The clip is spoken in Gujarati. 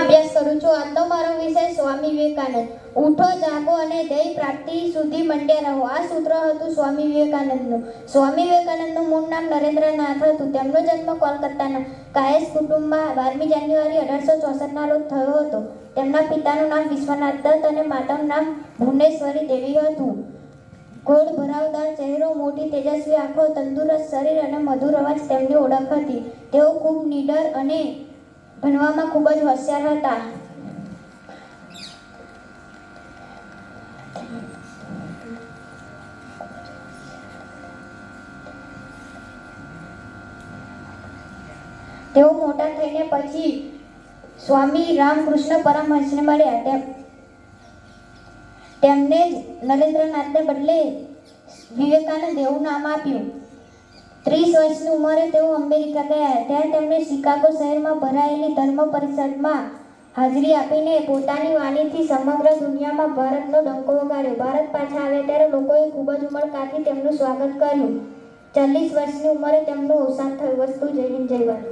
અભ્યાસ કરું છું. આજનો મારો વિષય સ્વામી વિવેકાનંદ. ઉઠો, જાગો અને ધ્યેય પ્રાપ્તિ સુધી મંડ્યા રહો. આ સૂત્ર હતું સ્વામી વિવેકાનંદનું. સ્વામી વિવેકાનંદનું મૂળ નામ નરેન્દ્રનાથ હતું. તેમનો જન્મ કોલકાતાના કાયસ્થ કુટુંબમાં 12મી જાન્યુઆરી 1864ના રોજ થયો હતો. તેમના પિતાનું નામ વિશ્વનાથ દત્ત અને માતાનું નામ ભુવનેશ્વરી દેવી હતું. ગોળ ભરાવદાર ચહેરો, મોટી તેજસ્વી આંખો, તંદુરસ્ત શરીર અને મધુર અવાજ તેમની ઓળખ હતી. તેઓ ખૂબ નીડર અને ભણવામાં ખૂબ જ હોશિયાર હતા. તેઓ મોટા થઈને પછી સ્વામી રામકૃષ્ણ પરમહંસને મળ્યા. તેમને જ નરેન્દ્રનાથને બદલે વિવેકાનંદ એવું નામ આપ્યું. 30 વર્ષની ઉંમરે તેઓ અમેરિકા ગયા. ત્યાં તેમણે શિકાગો શહેરમાં ભરાયેલી ધર્મ પરિષદમાં હાજરી આપીને પોતાની વાણીથી સમગ્ર દુનિયામાં ભારતનો ડંકો વગાડ્યો. ભારત પાછા આવ્યા ત્યારે લોકોએ ખૂબ જ ઉમળકાથી તેમનું સ્વાગત કર્યું. 40 વર્ષની ઉંમરે તેમનું અવસાન થયું. વસ્તુ જય હિન્દ, જય ભારત.